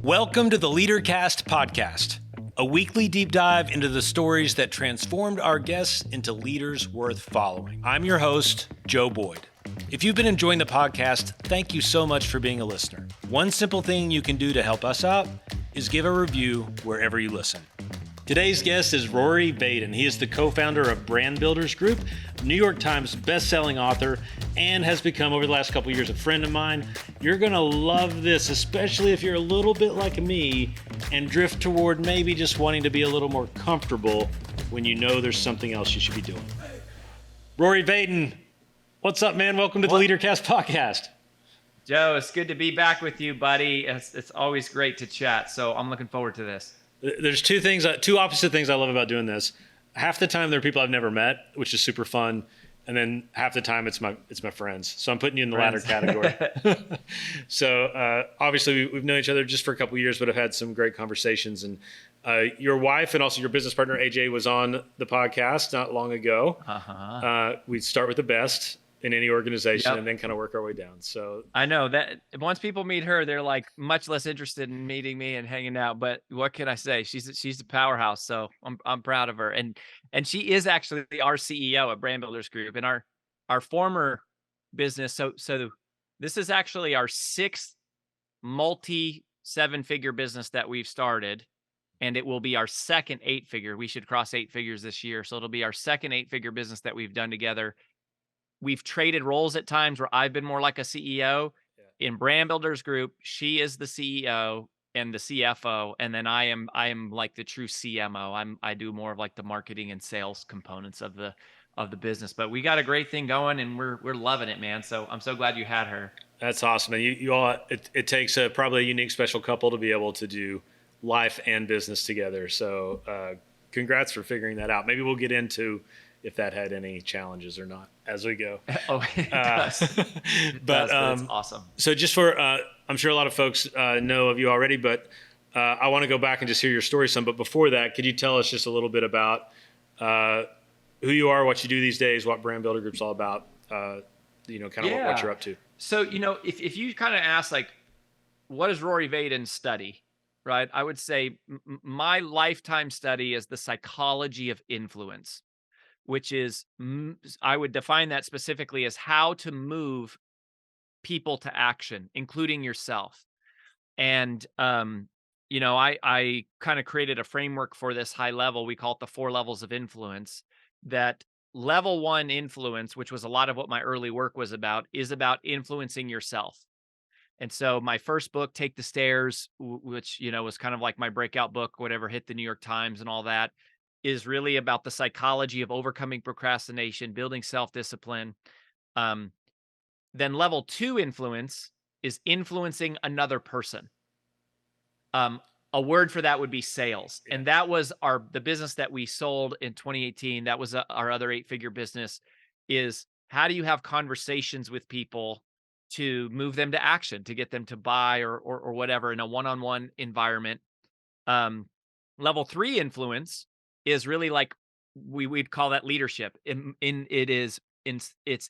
Welcome to the LeaderCast podcast, a weekly deep dive into the stories that transformed our guests into leaders worth following. I'm your host, Joe Boyd. If you've been enjoying the podcast, thank you so much for being a listener. One simple thing you can do to help us out is give a review wherever you listen. Today's guest is Rory Vaden. He is the co-founder of Brand Builders Group, New York Times Best Selling Author, and has become, over the last couple of years, a friend of mine. You're going to love this, especially if you're a little bit like me and drift toward maybe just wanting to be a little more comfortable when you know there's something else you should be doing. Rory Vaden, what's up, man? Welcome to the LeaderCast podcast. Joe, it's good to be back with you, buddy. It's always great to chat, so I'm looking forward to this. There's two opposite things I love about doing this. Half the time, there are people I've never met, which is super fun. And then half the time, it's my friends. So I'm putting you in the latter category. So obviously, we've known each other just for a couple of years, but I've had some great conversations. And your wife and also your business partner, AJ, was on the podcast not long ago. We start with the best in any organization and then kind of work our way down. So I know that once people meet her, they're like much less interested in meeting me and hanging out. But what can I say? She's a powerhouse. So I'm proud of her. And she is actually our CEO at Brand Builders Group and our former business. So this is actually our sixth multi-7-figure business that we've started. And it will be our second 8-figure. We should cross 8 figures this year. So it'll be our second 8-figure business that we've done together. We've traded roles at times where I've been more like a CEO. In Brand Builders Group, she is the CEO and the CFO, and then I am like the true CMO. I do more of like the marketing and sales components of the business. But we got a great thing going, and we're loving it, man. So I'm so glad you had her. That's awesome. And you all, it takes probably a unique, special couple to be able to do life and business together. So congrats for figuring that out. Maybe we'll get into if that had any challenges or not as we go. Oh, it does. But it's awesome. So just for, I'm sure a lot of folks know of you already, but I want to go back and just hear your story some. But before that, could you tell us just a little bit about who you are, what you do these days, what Brand Builder Group's all about, kind of what you're up to? So, if you kind of ask, like, what does Rory Vaden study, right? I would say my lifetime study is the psychology of influence, which is, I would define that specifically as how to move people to action, including yourself. And, I kind of created a framework for this high level. We call it the 4 levels of influence. That level 1 influence, which was a lot of what my early work was about, is about influencing yourself. And so my first book, Take the Stairs, which, was kind of like my breakout book, whatever, hit the New York Times and all that, is really about the psychology of overcoming procrastination, building self-discipline. Then level 2 influence is influencing another person. A word for that would be sales. Yeah. And that was the business that we sold in 2018. That was our other 8-figure business, is how do you have conversations with people to move them to action, to get them to buy or whatever in a one-on-one environment. Level 3 influence is really like we'd call that leadership. It's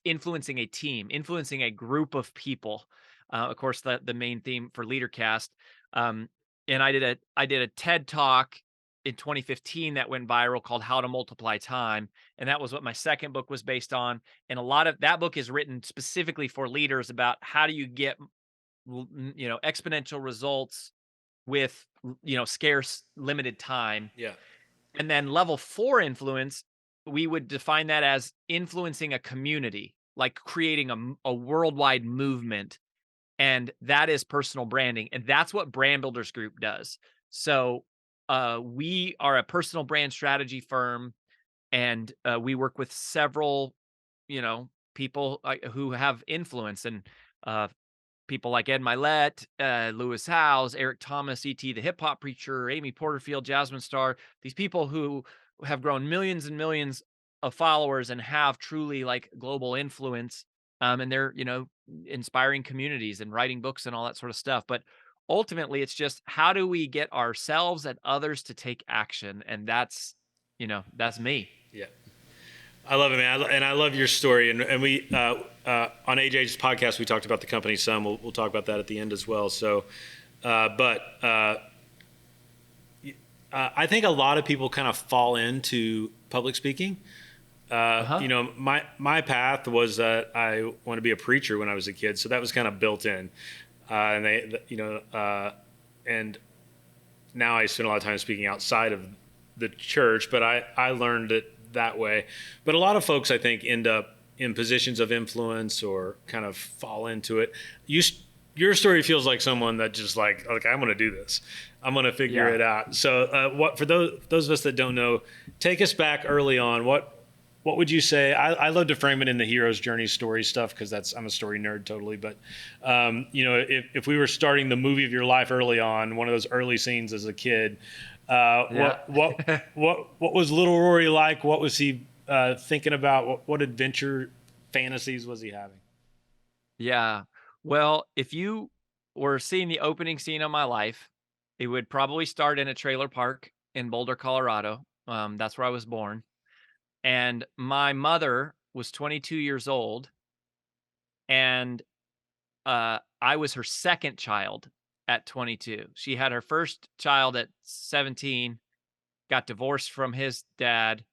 influencing a team, influencing a group of people. Of course, the main theme for LeaderCast. And I did a TED Talk in 2015 that went viral called How to Multiply Time, and that was what my second book was based on. And a lot of that book is written specifically for leaders about how do you get exponential results with scarce, limited time. Yeah. And then level 4 influence, we would define that as influencing a community, like creating a worldwide movement. And that is personal branding. And that's what Brand Builders Group does. So we are a personal brand strategy firm, and we work with several, people who have influence, and people like Ed Milet, Lewis Howes, Eric Thomas, E.T. the hip hop preacher, Amy Porterfield, Jasmine Star, these people who have grown millions and millions of followers and have truly like global influence. And they're, inspiring communities and writing books and all that sort of stuff. But ultimately, it's just how do we get ourselves and others to take action? And that's me. Yeah. I love it, man. And I love your story. And we, on AJ's podcast, we talked about the company some. We'll talk about that at the end as well. So But I think a lot of people kind of fall into public speaking. Uh-huh. My path was that I want to be a preacher when I was a kid, so that was kind of built in. And now I spend a lot of time speaking outside of the church, but I learned it that way. But a lot of folks, I think, end up in positions of influence or kind of fall into it. Your story feels like someone that just like, okay, I'm going to do this. I'm going to figure Yeah. it out. So, what for those of us that don't know, take us back early on. What would you say? I love to frame it in the hero's journey story stuff because I'm a story nerd totally. But if we were starting the movie of your life early on, one of those early scenes as a kid, Yeah. what was little Rory like? What was he thinking about? What adventure fantasies was he having? Yeah. Well, if you were seeing the opening scene of my life, it would probably start in a trailer park in Boulder, Colorado. That's where I was born. And my mother was 22 years old, and I was her second child at 22. She had her first child at 17, got divorced from his dad,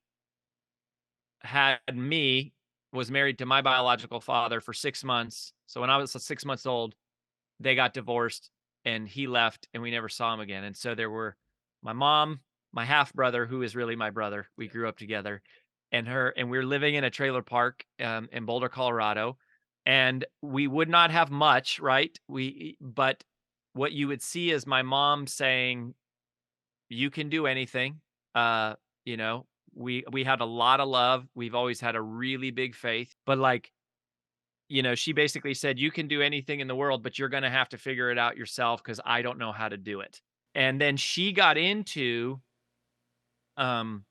had me, was married to my biological father for 6 months. So when I was 6 months old, they got divorced and he left and we never saw him again. And so there were my mom, my half brother, who is really my brother. We grew up together, and her, and we were living in a trailer park in Boulder, Colorado. And we would not have much, right? But what you would see is my mom saying, "You can do anything." Uh, you know, we had a lot of love. We've always had a really big faith, but like, she basically said, "You can do anything in the world, but you're gonna have to figure it out yourself because I don't know how to do it." And then she got into, um,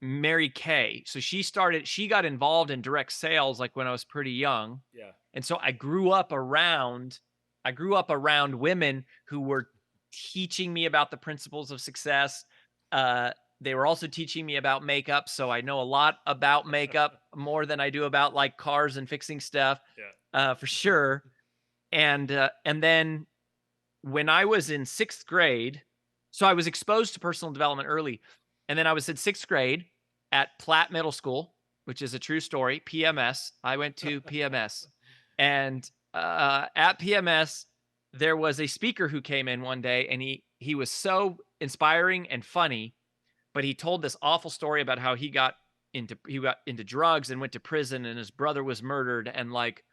Mary Kay. So she got involved in direct sales, like, when I was pretty young. Yeah. And so I grew up around women who were teaching me about the principles of success. Uh, they were also teaching me about makeup, so I know a lot about makeup, more than I do about, like, cars and fixing stuff, Yeah. for sure. And then when I was in 6th grade, so I was exposed to personal development early, and then I was in 6th grade at Platt Middle School, which is a true story, PMS. I went to PMS, and, at PMS, there was a speaker who came in one day, and he was so inspiring and funny, but he told this awful story about how he got into drugs and went to prison, and his brother was murdered, and like,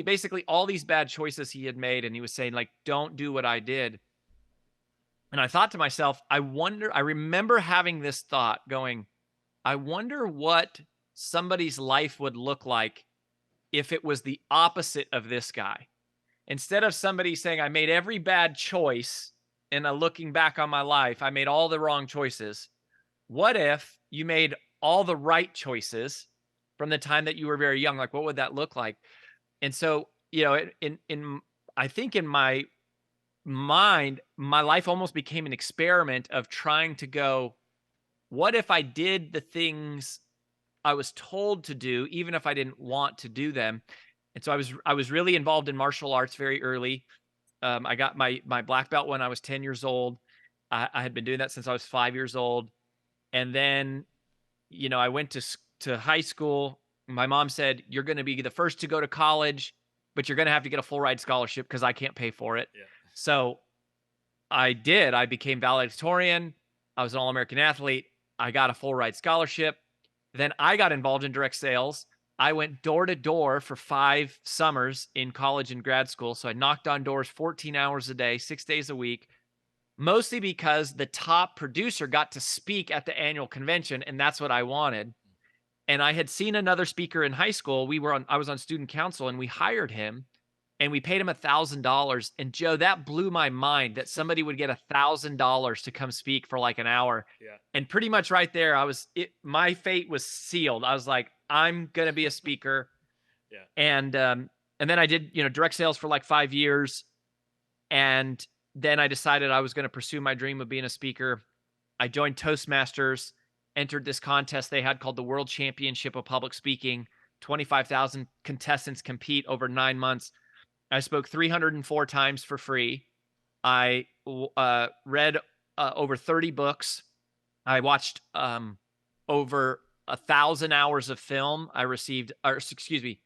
basically all these bad choices he had made, and he was saying, like, don't do what I did. And I thought to myself, I remember having this thought going, I wonder what somebody's life would look like if it was the opposite of this guy. Instead of somebody saying, I made every bad choice, and looking back on my life, I made all the wrong choices. What if you made all the right choices from the time that you were very young? Like, what would that look like? And so, in I think in my mind, my life almost became an experiment of trying to go, what if I did the things I was told to do, even if I didn't want to do them? And so I was really involved in martial arts very early. I got my black belt when I was 10 years old. I had been doing that since I was 5 years old. And then, I went to high school. My mom said, "You're going to be the first to go to college, but you're going to have to get a full ride scholarship because I can't pay for it." Yeah. So I did. I became valedictorian. I was an All American athlete. I got a full ride scholarship. Then I got involved in direct sales. I went door to door for 5 summers in college and grad school. So I knocked on doors 14 hours a day, 6 days a week, mostly because the top producer got to speak at the annual convention, and that's what I wanted. And I had seen another speaker in high school. I was on student council, and we hired him, and we paid him $1,000. And Joe, that blew my mind that somebody would get $1,000 to come speak for like an hour. Yeah. And pretty much right there, my fate was sealed. I was like, I'm going to be a speaker. Yeah. And then I did, direct sales for like 5 years. And then I decided I was going to pursue my dream of being a speaker. I joined Toastmasters, entered this contest they had called the World Championship of Public Speaking. 25,000 contestants compete over 9 months. I spoke 304 times for free. I read over 30 books. I watched over 1,000 hours of film. I received, or excuse me,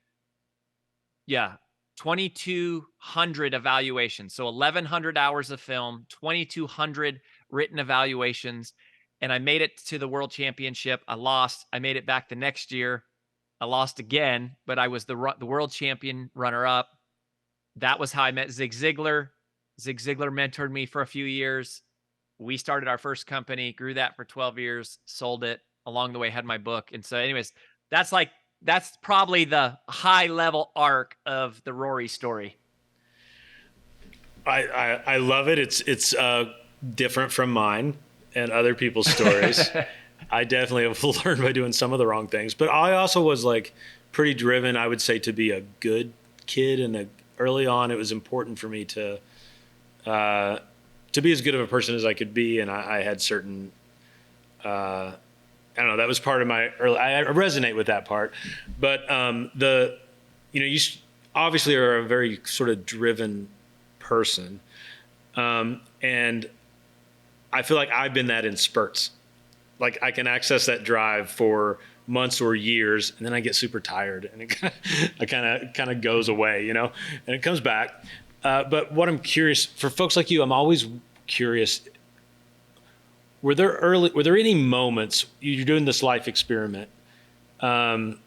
yeah, 2,200 evaluations. So 1,100 hours of film, 2,200 written evaluations. And I made it to the world championship. I lost. I made it back the next year. I lost again, but I was the world champion runner up. That was how I met Zig Ziglar. Zig Ziglar mentored me for a few years. We started our first company, grew that for 12 years, sold it. Along the way, had my book. And so, anyways, that's like that's probably the high level arc of the Rory story. I love it. It's different from mine and other people's stories. I definitely have learned by doing some of the wrong things, but I also was like pretty driven, I would say, to be a good kid. And early on, it was important for me to be as good of a person as I could be. And I had certain, I don't know, that was part of my early, I resonate with that part, but you obviously are a very sort of driven person. And I feel like I've been that in spurts. Like I can access that drive for months or years, and then I get super tired, and it kind of goes away, and it comes back. But what I'm curious for folks like you, I'm always curious. Were there any moments you're doing this life experiment,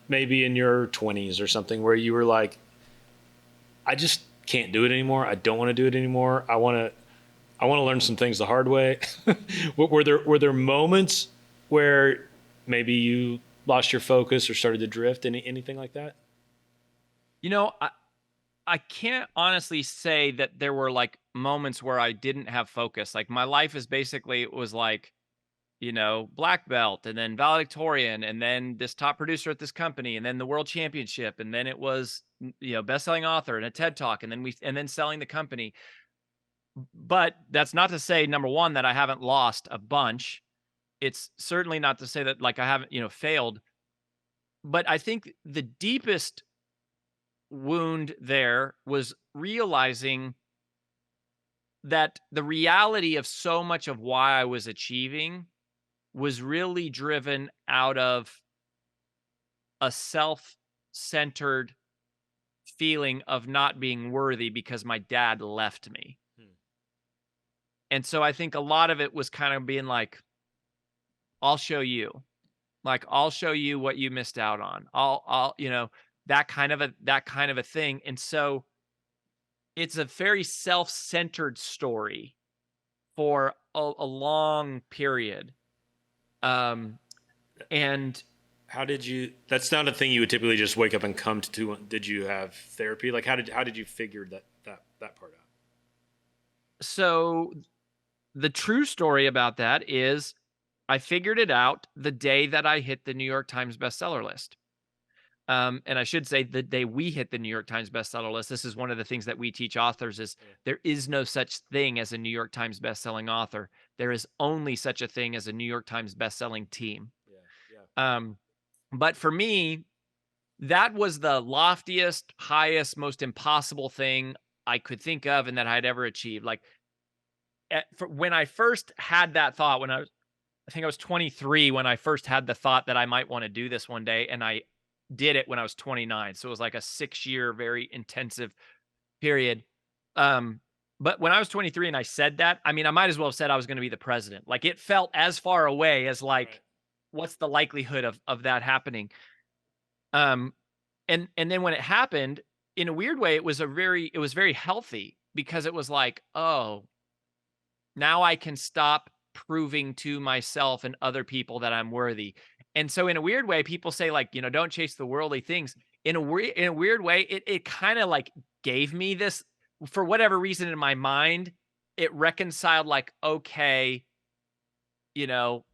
maybe in your 20s or something, where you were like, I just can't do it anymore. I don't want to do it anymore. I want to learn some things the hard way. Were there moments where maybe you lost your focus or started to drift? Anything like that? I can't honestly say that there were like moments where I didn't have focus. Like my life is basically it was like, black belt and then valedictorian and then this top producer at this company and then the world championship and then it was best-selling author and a TED talk and then selling the company. But that's not to say, number one, that I haven't lost a bunch. It's certainly not to say that like I haven't, failed. But I think the deepest wound there was realizing that the reality of so much of why I was achieving was really driven out of a self-centered feeling of not being worthy because my dad left me. Hmm. And so I think a lot of it was kind of being like, I'll show you. Like, I'll show you what you missed out on. That kind of a thing. And so it's a very self-centered story for a long period. And How did you? That's not a thing you would typically just wake up and come to. Did you have therapy? Like, how did you figure that part out? so the true story about that is I figured it out the day that I hit the New York Times bestseller list. And I should say the day we hit the New York Times bestseller list, this is one of the things that we teach authors is Yeah, there is no such thing as a New York Times bestselling author. There is only such a thing as a New York Times bestselling team. yeah, yeah. Um, but for me, that was the loftiest, highest, most impossible thing I could think of and that I'd ever achieved. Like when I first had that thought, I think I was 23 when I first had the thought that I might want to do this one day, and I did it when I was 29. So it was like a 6-year, very intensive period. But when I was 23 and I said that, I mean, I might as well have said I was going to be the president. Like it felt as far away as Right. like, what's the likelihood of that happening? Um, and then when it happened, in a weird way, it was very healthy because it was like, oh, now I can stop proving to myself and other people that I'm worthy. And so in a weird way, people say like, don't chase the worldly things. In a weird way, it kind of like gave me this for whatever reason in my mind, it reconciled like, okay, you know,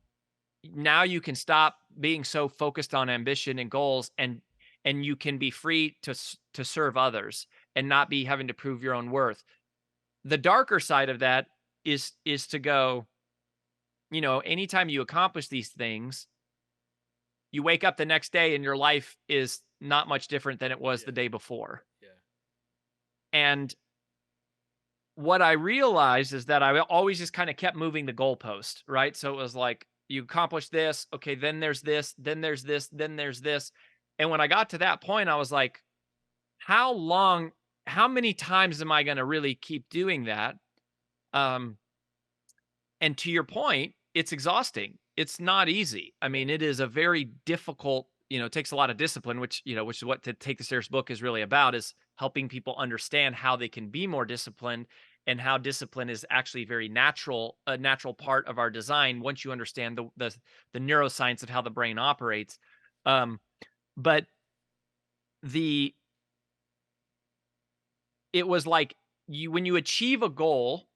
now you can stop being so focused on ambition and goals and you can be free to serve others and not be having to prove your own worth. The darker side of that is to go, anytime you accomplish these things, you wake up the next day and your life is not much different than it was Yeah, the day before. yeah. And what I realized is that I always just kind of kept moving the goalpost, right? So it was like, you accomplish this, okay, then there's this, then there's this, then there's this. And when I got to that point, I was like, how many times am I going to really keep doing that? Um, and to your point, it's exhausting. It's not easy. I mean, it is a very difficult, it takes a lot of discipline, which is what To Take the Serious book is really about, is helping people understand how they can be more disciplined, and how discipline is actually very natural, a natural part of our design once you understand the neuroscience of how the brain operates. Um, but the it was like, when you achieve a goal,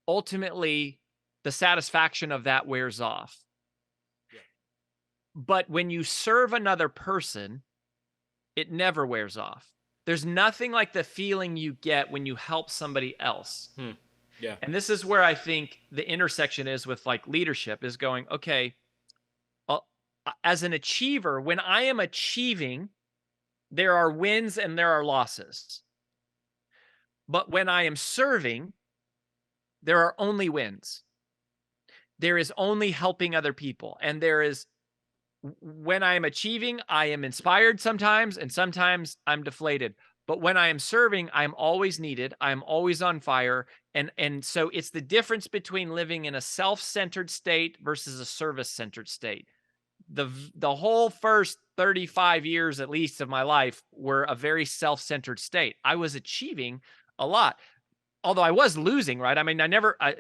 ultimately the satisfaction of that wears off. Yeah. But when you serve another person, it never wears off. There's nothing like the feeling you get when you help somebody else. Yeah. And this is where I think the intersection is with like leadership, is going, okay, uh, as an achiever, when I am achieving, there are wins and there are losses. But when I am serving, there are only wins. There is only helping other people. And when I am achieving, I am inspired sometimes, and sometimes I'm deflated. But when I am serving, I'm always needed. I'm always on fire. And so it's the difference between living in a self-centered state versus a service-centered state. The whole first 35 years, at least, of my life were a very self-centered state. I was achieving a lot, although I was losing, right? I mean,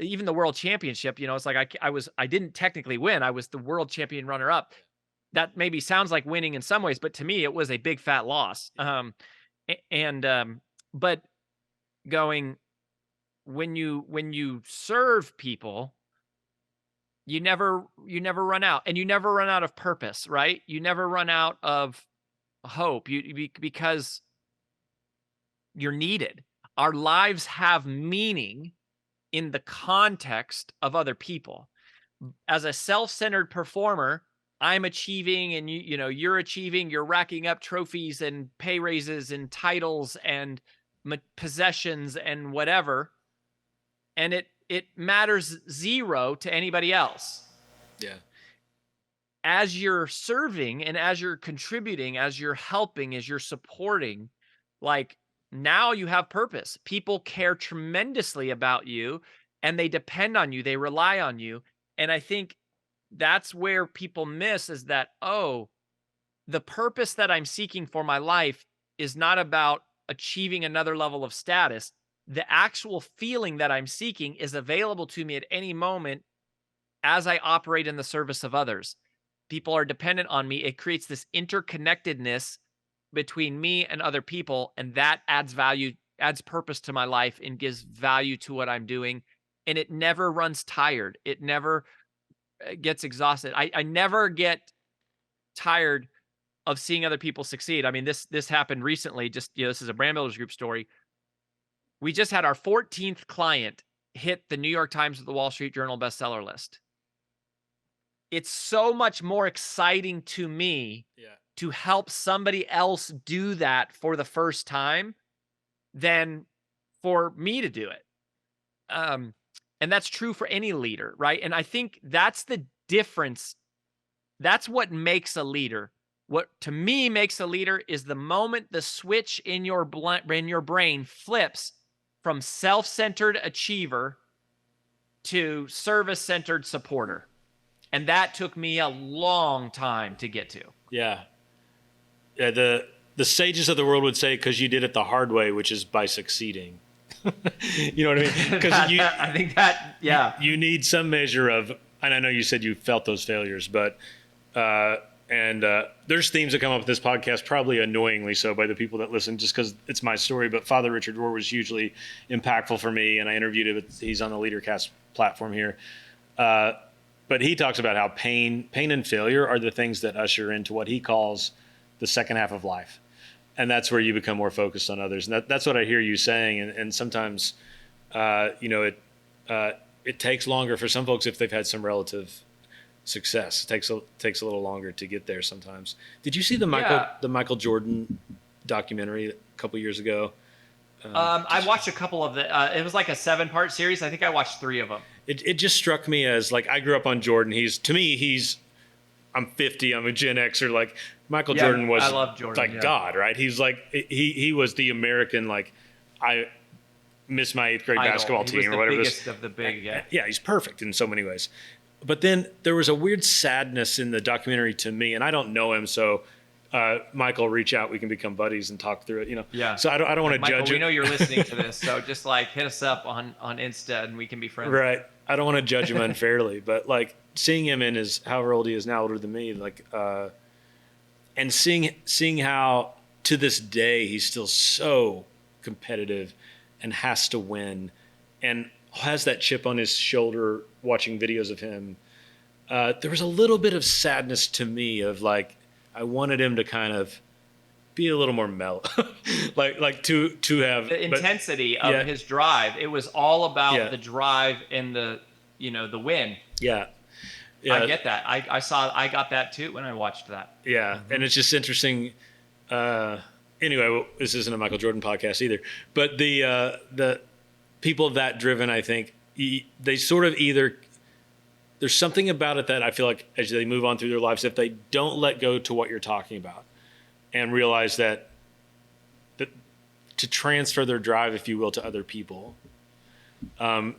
even the world championship, it's like I didn't technically win. I was the world champion runner up. That maybe sounds like winning in some ways, but to me, it was a big fat loss. But going, when you serve people, you never run out, and you never run out of purpose, right? You never run out of hope, because you're needed. Our lives have meaning in the context of other people. As a self-centered performer, I'm achieving, and you're achieving, you're racking up trophies and pay raises and titles and possessions and whatever. And it matters zero to anybody else. Yeah. As you're serving and as you're contributing, as you're helping, as you're supporting, like, now you have purpose. People care tremendously about you, and they depend on you. They rely on you. And I think that's where people miss, is that, oh, the purpose that I'm seeking for my life is not about achieving another level of status. The actual feeling that I'm seeking is available to me at any moment as I operate in the service of others. People are dependent on me. It creates this interconnectedness between me and other people, and that adds value, adds purpose to my life, and gives value to what I'm doing. And it never runs tired. It never gets exhausted. I never get tired of seeing other people succeed. I mean, this happened recently. Just, this is a Brand Builders Group story. We just had our 14th client hit the New York Times or the Wall Street Journal bestseller list. It's so much more exciting to me to help somebody else do that for the first time than for me to do it. And that's true for any leader, right? And I think that's the difference. That's what makes a leader. What to me makes a leader is the moment the switch in your brain flips from self-centered achiever to service-centered supporter. And that took me a long time to get to. Yeah. Yeah. The sages of the world would say, because you did it the hard way, which is by succeeding. You know what I mean? Because I think that, yeah. You need some measure of, and I know you said you felt those failures, but, there's themes that come up with this podcast, probably annoyingly so by the people that listen, just because it's my story. But Father Richard Rohr was hugely impactful for me, and I interviewed him. He's on the LeaderCast platform here. But he talks about how pain and failure are the things that usher into what he calls the second half of life. And that's where you become more focused on others. And that's what I hear you saying. And sometimes, it takes longer for some folks if they've had some relative success. It takes a little longer to get there sometimes. Did you see the Michael Jordan documentary? a couple years ago. I watched a couple of the. It was like a 7-part series. I think I watched 3 of them. It just struck me as like I grew up on Jordan. I'm 50. I'm a Gen Xer. Like Michael Jordan was I love Jordan, like God, right? He's like he was the American like I missed my 8th grade basketball team or whatever. He was the biggest of the big. Yeah, he's perfect in so many ways. But then there was a weird sadness in the documentary to me, and I don't know him, so Michael, reach out. We can become buddies and talk through it. You know. Yeah. So I don't want to judge. We know you're listening to this, so just like hit us up on Insta, and we can be friends. Right. I don't want to judge him unfairly, but like seeing him in his however old he is now, older than me, like and seeing how to this day he's still so competitive and has to win and has that chip on his shoulder watching videos of him. There was a little bit of sadness to me of like I wanted him to kind of be a little more mellow, like to have the intensity of his drive. It was all about the drive and the win. Yeah. I get that. I got that too when I watched that. Yeah. And it's just interesting. Anyway, this isn't a Michael Jordan podcast either, but the people that driven, I think they sort of either, there's something about it that I feel like as they move on through their lives, if they don't let go to what you're talking about and realize that to transfer their drive, if you will, to other people,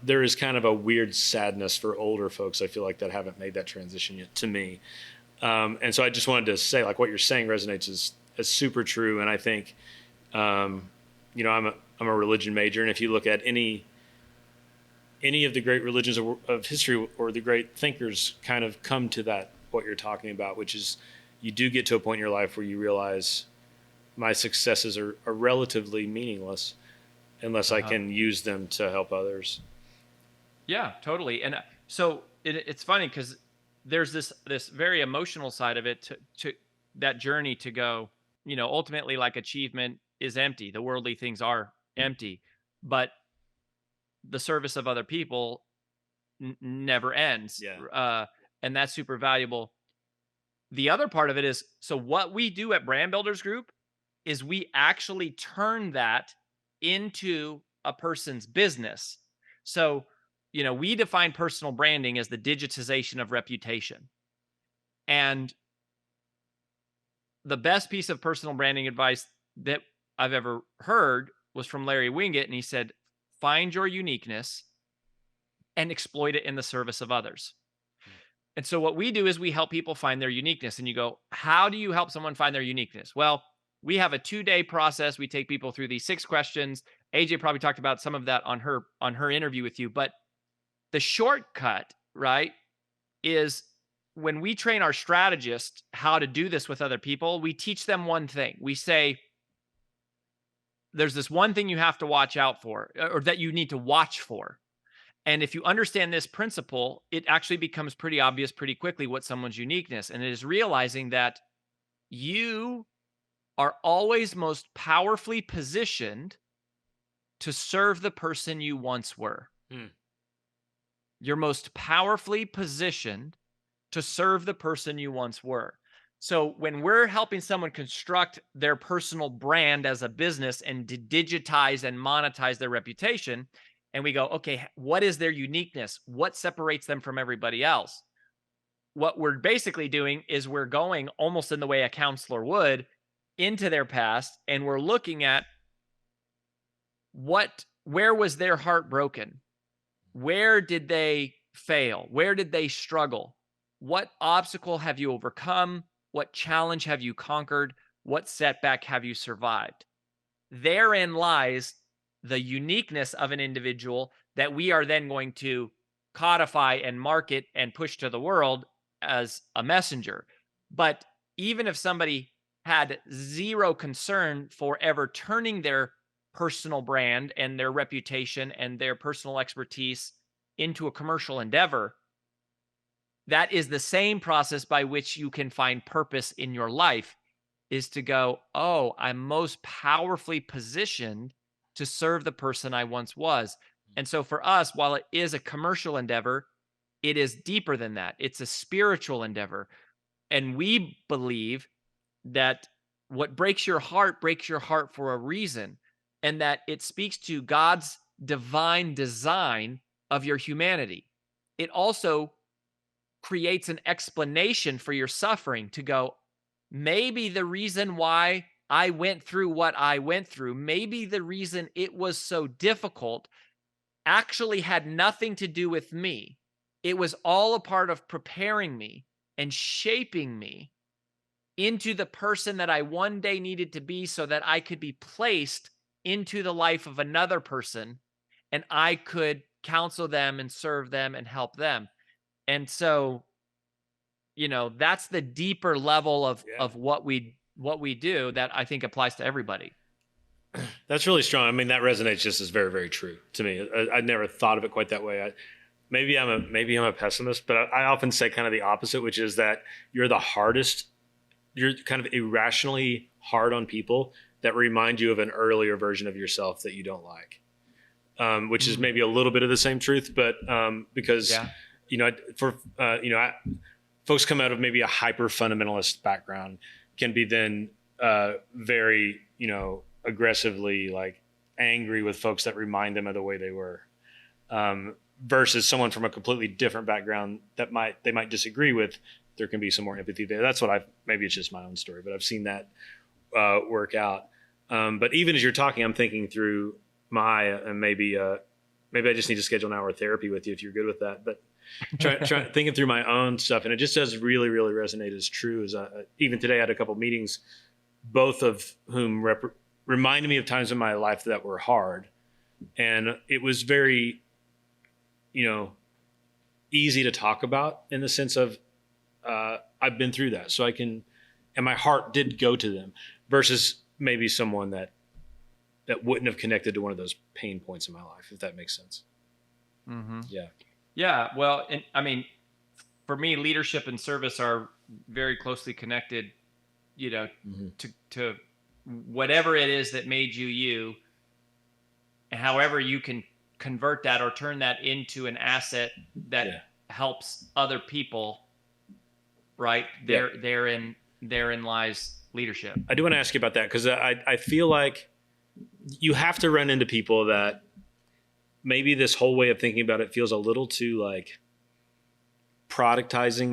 there is kind of a weird sadness for older folks. I feel like that haven't made that transition yet to me. And so I just wanted to say like what you're saying resonates as super true. And I think, I'm a religion major. And if you look at any of the great religions of history or the great thinkers kind of come to that, what you're talking about, which is you do get to a point in your life where you realize my successes are relatively meaningless unless I can use them to help others. Yeah, totally. And so it's funny because there's this very emotional side of it to that journey to go, ultimately like achievement is empty. The worldly things are empty, but the service of other people never ends. Yeah. And that's super valuable. The other part of it is, so what we do at Brand Builders Group is we actually turn that into a person's business. So, we define personal branding as the digitization of reputation. And the best piece of personal branding advice that I've ever heard was from Larry Winget. And he said, find your uniqueness and exploit it in the service of others. And so what we do is we help people find their uniqueness. And you go, how do you help someone find their uniqueness? Well, we have a 2-day process. We take people through these 6 questions. AJ probably talked about some of that on her interview with you. But the shortcut, right, is when we train our strategists how to do this with other people, we teach them one thing. We say, there's this one thing you have to watch out for, or that you need to watch for. And if you understand this principle, it actually becomes pretty obvious pretty quickly what someone's uniqueness. And it is realizing that you are always most powerfully positioned to serve the person you once were. You're most powerfully positioned to serve the person you once were. So when we're helping someone construct their personal brand as a business and to digitize and monetize their reputation, and we go, okay, what is their uniqueness? What separates them from everybody else? What we're basically doing is we're going almost in the way a counselor would into their past, and we're looking at where was their heart broken? Where did they fail? Where did they struggle? What obstacle have you overcome? What challenge have you conquered? What setback have you survived? Therein lies the uniqueness of an individual that we are then going to codify and market and push to the world as a messenger. But even if somebody had zero concern for ever turning their personal brand and their reputation and their personal expertise into a commercial endeavor, that is the same process by which you can find purpose in your life, is to go, oh, I'm most powerfully positioned to serve the person I once was. And so for us, while it is a commercial endeavor, it is deeper than that. It's a spiritual endeavor. And we believe that what breaks your heart for a reason, and that it speaks to God's divine design of your humanity. It also creates an explanation for your suffering to go, maybe the reason why I went through what I went through, maybe the reason it was so difficult actually had nothing to do with me. It was all a part of preparing me and shaping me into the person that I one day needed to be so that I could be placed into the life of another person and I could counsel them and serve them and help them. And so, that's the deeper level Yeah. of what we do that I think applies to everybody. That's really strong. I mean, that resonates just as very, very true to me. I never thought of it quite that way. Maybe I'm a pessimist, but I often say kind of the opposite, which is that you're the hardest. You're kind of irrationally hard on people that remind you of an earlier version of yourself that you don't like, which is maybe a little bit of the same truth, but because Yeah. Folks come out of maybe a hyper fundamentalist background can be then very aggressively like angry with folks that remind them of the way they were, versus someone from a completely different background that they might disagree with. There can be some more empathy there. That's what maybe it's just my own story, but I've seen that work out. But even as you're talking, I'm thinking through and maybe I just need to schedule an hour of therapy with you if you're good with that. But thinking through my own stuff, and it just does really, really resonate as true as even today I had a couple meetings, both of whom reminded me of times in my life that were hard. And it was very, easy to talk about in the sense of I've been through that. So and my heart did go to them versus maybe someone that wouldn't have connected to one of those pain points in my life, if that makes sense. Mm-hmm. Yeah. Yeah. Well, and I mean, for me, leadership and service are very closely connected, to whatever it is that made you you, and however you can convert that or turn that into an asset that helps other people. Right. Therein lies leadership. I do want to ask you about that because I feel like you have to run into people that maybe this whole way of thinking about it feels a little too like productizing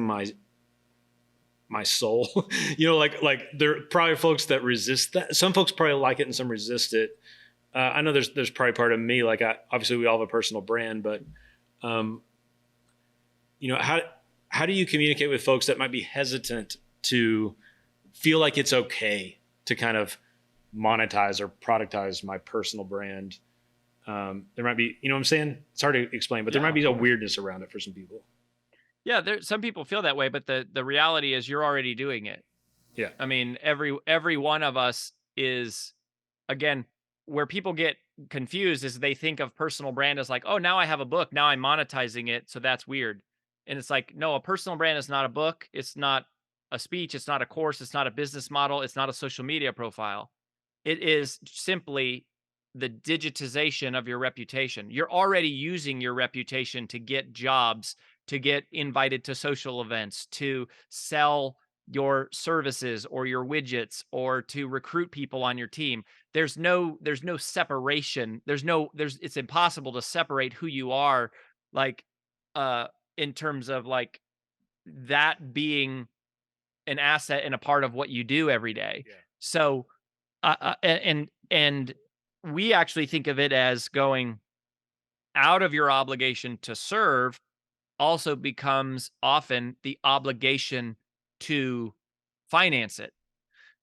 my soul. Like there are probably folks that resist that. Some folks probably like it and some resist it. I know there's probably part of me, like obviously we all have a personal brand, but how do you communicate with folks that might be hesitant to feel like it's okay to kind of monetize or productize my personal brand? There might be, you know what I'm saying? It's hard to explain, but there might be a weirdness around it for some people. Yeah, some people feel that way, but the reality is you're already doing it. Yeah. I mean, every one of us is, again, where people get confused is they think of personal brand as like, oh, now I have a book, now I'm monetizing it, so that's weird. And it's like, no, a personal brand is not a book, it's not a speech, it's not a course, it's not a business model, it's not a social media profile. It is simply the digitization of your reputation. You're already using your reputation to get jobs, to get invited to social events, to sell your services or your widgets, or to recruit people on your team. There's no separation. It's impossible to separate who you are, like in terms of like that being an asset and a part of what you do every day. Yeah. So and we actually think of it as going out of your obligation to serve also becomes often the obligation to finance it,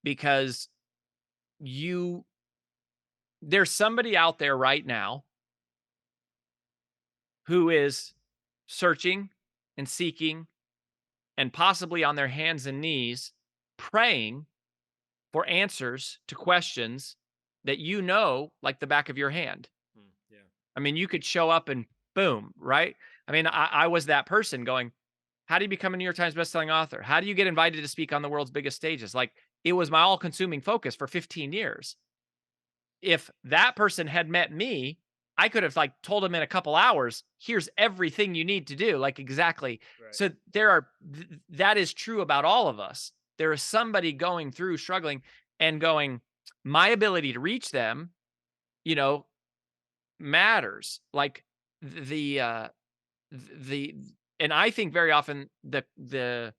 because there's somebody out there right now who is searching and seeking and possibly on their hands and knees praying for answers to questions that like the back of your hand. Yeah. I mean, you could show up and boom, right? I mean, I was that person going, how do you become a New York Times bestselling author? How do you get invited to speak on the world's biggest stages? Like, it was my all-consuming focus for 15 years. If that person had met me, I could have like told him in a couple hours, here's everything you need to do. Like, exactly. Right. So that is true about all of us. There is somebody going through struggling. and going, my ability to reach them, you know, matters. Like the the and I think very often the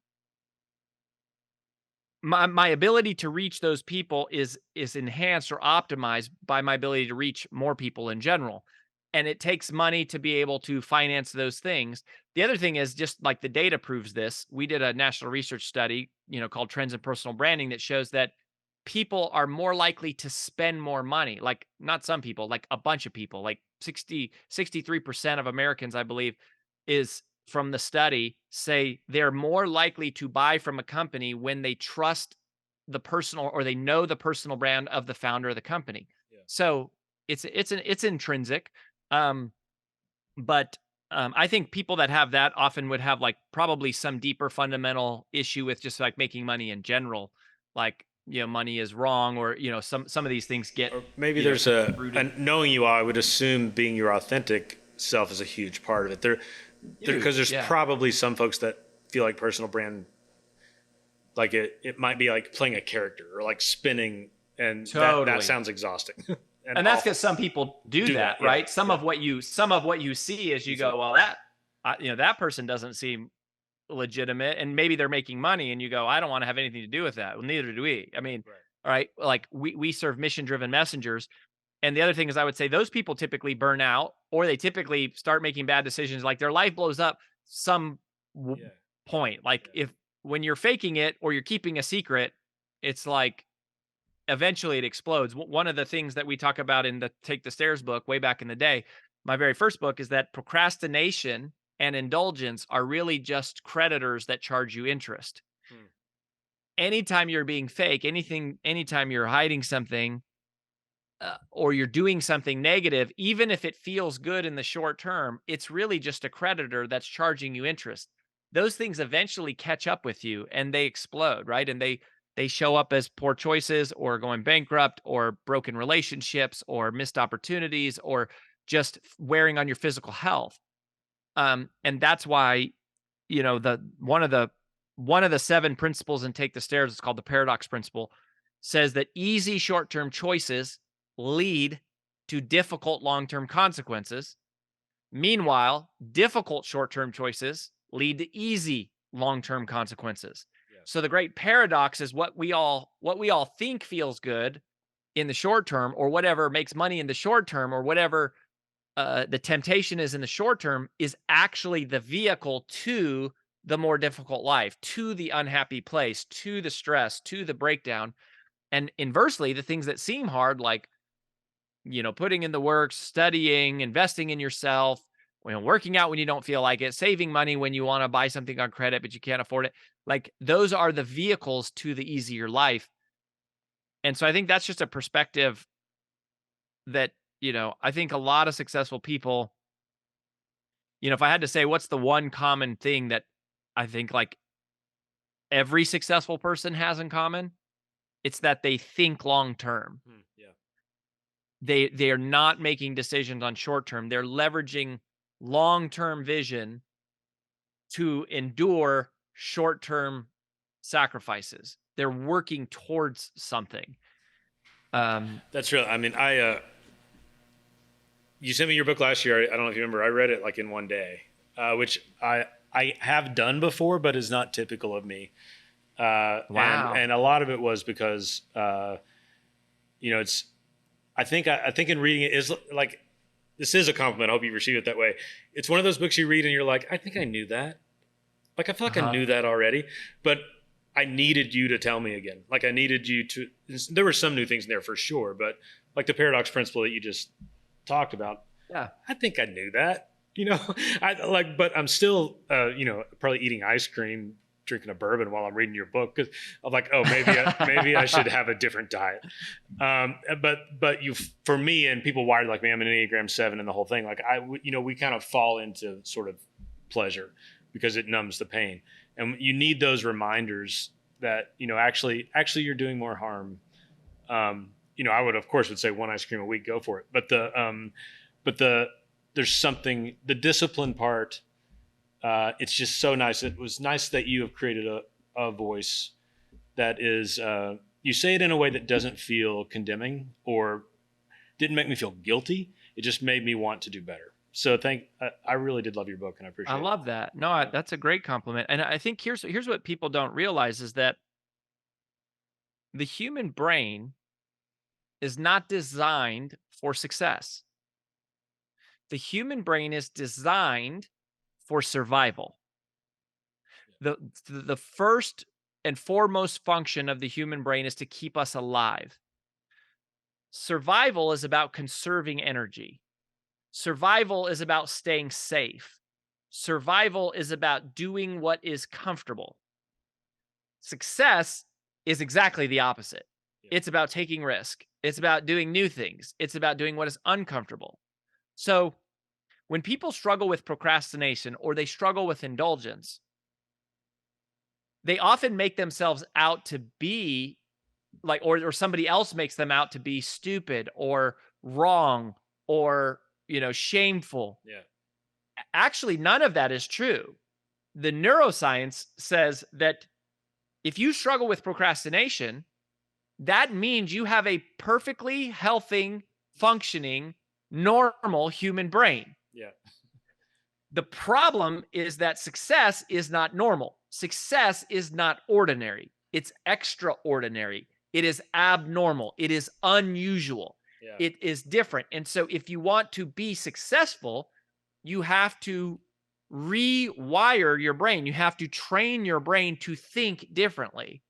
my ability to reach those people is enhanced or optimized by my ability to reach more people in general. And it takes money to be able to finance those things. The other thing is, just like the data proves this, we did a national research study, called Trends in Personal Branding, that shows that people are more likely to spend more money. Like, not some people, like a bunch of people, like 63% of Americans, I believe, is from the study, say they're more likely to buy from a company when they trust the personal, or they know the personal brand of the founder of the company. Yeah. So it's intrinsic. Um, but I think people that have that often would have, like, probably some deeper fundamental issue with just like making money in general. Like, money is wrong, or some of these things get Or maybe there's rooted. knowing you all, I would assume being your authentic self is a huge part of it. Because there's Yeah. probably some folks that feel like personal brand, like it might be like playing a character or like spinning, and that Totally. sounds exhausting. And that's because some people do that, yeah, right? Some yeah. of what you see is, you go, well, that person doesn't seem legitimate, and maybe they're making money, and you go, I don't want to have anything to do with that. Well, neither do we. I mean, Right. all right, like we serve mission driven messengers. And the other thing is, I would say those people typically burn out, or they typically start making bad decisions. Like, their life blows up some Yeah. point. Like, Yeah. if when you're faking it or you're keeping a secret, it's like eventually it explodes. One of the things that we talk about in the Take the Stairs book way back in the day, my very first book, is that procrastination and indulgence are really just creditors that charge you interest. Hmm. Anytime you're being fake, anytime you're hiding something, or you're doing something negative, even if it feels good in the short term, it's really just a creditor that's charging you interest. Those things eventually catch up with you and they explode, right? And they show up as poor choices, or going bankrupt, or broken relationships, or missed opportunities, or just wearing on your physical health. And that's why, the one of the 7 principles in Take the Stairs, it's called the paradox principle, says that easy short-term choices lead to difficult long-term consequences. Meanwhile, difficult short-term choices lead to easy long-term consequences. Yes. So the great paradox is, what we all think feels good in the short term, or whatever makes money in the short term, or whatever the temptation is in the short term, is actually the vehicle to the more difficult life, to the unhappy place, to the stress, to the breakdown. And inversely, the things that seem hard, like, putting in the work, studying, investing in yourself, working out when you don't feel like it, saving money when you want to buy something on credit but you can't afford it. Like, those are the vehicles to the easier life. And so I think that's just a perspective that, I think a lot of successful people, if I had to say what's the one common thing that I think, like, every successful person has in common, it's that they think long term. Yeah. They are not making decisions on short term. They're leveraging long term vision to endure short term sacrifices. They're working towards something. That's real. I mean, you sent me your book last year. I don't know if you remember. I read it like in one day, which I have done before, but is not typical of me. Wow. And a lot of it was because, it's, I think in reading it is like, this is a compliment. I hope you receive it that way. It's one of those books you read and you're like, I think I knew that. Like, I feel like I knew that already, but I needed you to tell me again. Like, I needed you to, there were some new things in there for sure, but like the paradox principle that you just talked about. Yeah. I think I knew that, but I'm still, probably eating ice cream, drinking a bourbon while I'm reading your book, because I'm like, oh, maybe I should have a different diet. But for me, and people wired like me, I'm an Enneagram 7 and the whole thing. Like, we kind of fall into sort of pleasure because it numbs the pain, and you need those reminders that actually you're doing more harm. I would, of course, would say one ice cream a week, go for it. But there's something, the discipline part. It's just so nice. It was nice that you have created a voice that is you say it in a way that doesn't feel condemning or didn't make me feel guilty. It just made me want to do better. So I really did love your book, and I appreciate I it. love that. No, that's a great compliment. And I think here's what people don't realize is that the human brain is not designed for success. The human brain is designed for survival. The first and foremost function of the human brain is to keep us alive. Survival is about conserving energy. Survival is about staying safe. Survival is about doing what is comfortable. Success is exactly the opposite. Yeah. It's about taking risk. It's about doing new things. It's about doing what is uncomfortable. So when people struggle with procrastination or they struggle with indulgence, they often make themselves out to be like, or somebody else makes them out to be stupid or wrong or, shameful. Yeah. Actually, none of that is true. The neuroscience says that if you struggle with procrastination, that means you have a perfectly healthy, functioning, normal human brain. Yeah. The problem is that success is not normal. Success is not ordinary. It's extraordinary. It is abnormal. It is unusual. Yeah. It is different. And so if you want to be successful, you have to rewire your brain. You have to train your brain to think differently.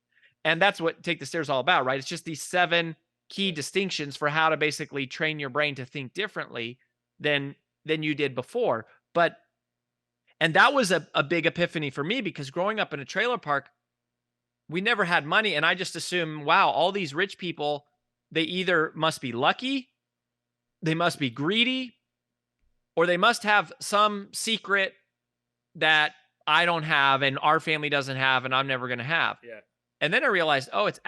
And that's what Take the Stairs all about, right? It's just these 7 key distinctions for how to basically train your brain to think differently than you did before. And that was a big epiphany for me, because growing up in a trailer park, we never had money. And I just assumed, wow, all these rich people, they either must be lucky, they must be greedy, or they must have some secret that I don't have and our family doesn't have and I'm never going to have. Yeah. And then I realized, oh, it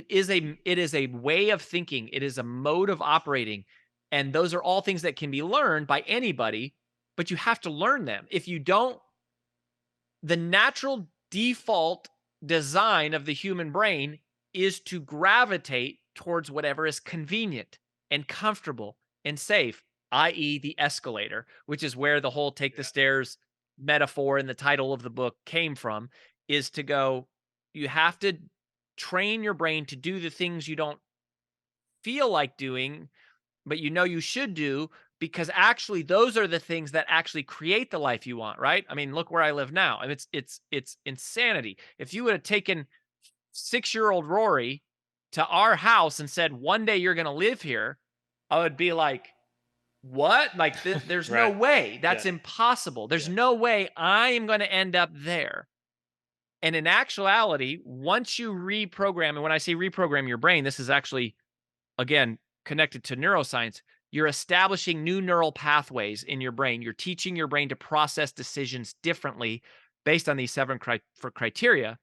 is a way of thinking. It is a mode of operating. And those are all things that can be learned by anybody, but you have to learn them. If you don't, the natural default design of the human brain is to gravitate towards whatever is convenient and comfortable and safe, i.e. the escalator, which is where the whole Take the Stairs metaphor in the title of the book came from, is to go, you have to train your brain to do the things you don't feel like doing, but you should do, because actually those are the things that actually create the life you want, right? I mean, look where I live now. And it's insanity. If you would have taken 6-year-old Rory to our house and said, one day you're going to live here, I would be like, what? Like, there's Right. no way. That's impossible. There's no way I am going to end up there. And in actuality, once you reprogram, and when I say reprogram your brain, this is actually, again, connected to neuroscience. You're establishing new neural pathways in your brain. You're teaching your brain to process decisions differently based on these 7 criteria.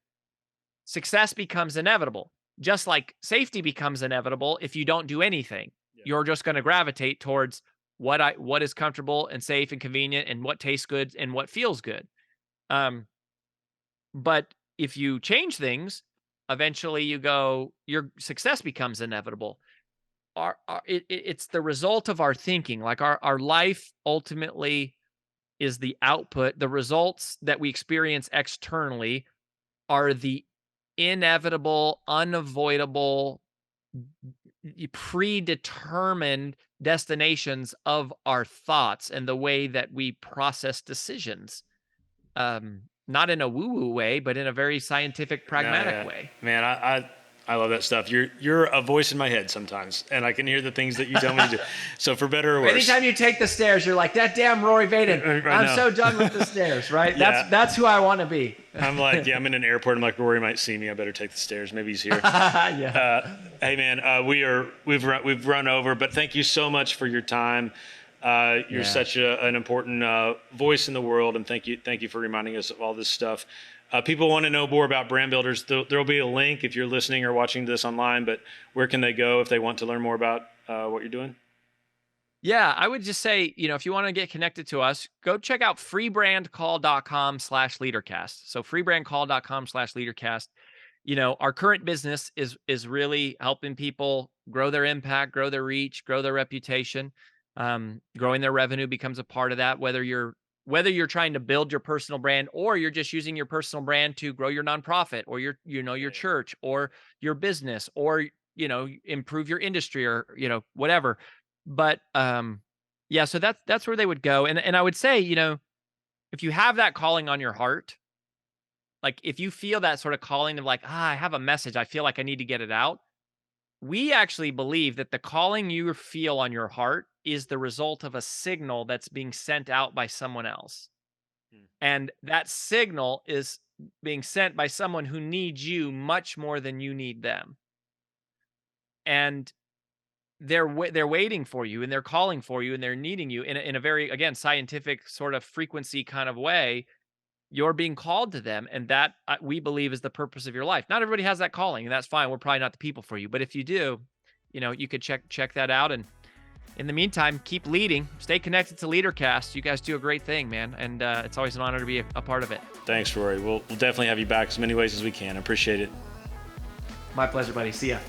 Success becomes inevitable, just like safety becomes inevitable if you don't do anything. Yeah. You're just going to gravitate towards what is comfortable and safe and convenient and what tastes good and what feels good. But if you change things, eventually your success becomes inevitable. It's the result of our thinking. Like our life ultimately is the output. The results that we experience externally are the inevitable, unavoidable, predetermined destinations of our thoughts and the way that we process decisions. Not in a woo-woo way, but in a very scientific, pragmatic way. Man, I love that stuff. You're a voice in my head sometimes, and I can hear the things that you tell me to do. So for better or worse. Anytime you take the stairs, you're like, that damn Rory Vaden. I'm so done with the stairs, right? That's who I want to be. I'm like, I'm in an airport. I'm like, Rory might see me. I better take the stairs. Maybe he's here. Hey man, we've run over, but thank you so much for your time. You're such an important voice in the world, and thank you for reminding us of all this stuff. People want to know more about brand builders. There'll be a link if you're listening or watching this online, but where can they go if they want to learn more about what you're doing? Yeah, I would just say, if you want to get connected to us, go check out freebrandcall.com/leadercast. So freebrandcall.com/leadercast. Our current business is really helping people grow their impact, grow their reach, grow their reputation. Growing their revenue becomes a part of that, whether you're trying to build your personal brand, or you're just using your personal brand to grow your nonprofit, or your Right. church, or your business, or improve your industry, or whatever. But yeah, so that's where they would go. And I would say, if you have that calling on your heart, like if you feel that sort of calling of like, I have a message, I feel like I need to get it out. We actually believe that the calling you feel on your heart is the result of a signal that's being sent out by someone else. Mm. And that signal is being sent by someone who needs you much more than you need them. And they're waiting for you, and they're calling for you, and they're needing you in a very, again, scientific sort of frequency kind of way. You're being called to them, and that, we believe, is the purpose of your life. Not everybody has that calling, and that's fine. We're probably not the people for you, but if you do, you could check that out. And in the meantime, keep leading. Stay connected to LeaderCast. You guys do a great thing, man, and it's always an honor to be a part of it. Thanks, Rory. We'll definitely have you back as many ways as we can. I appreciate it. My pleasure, buddy. See ya.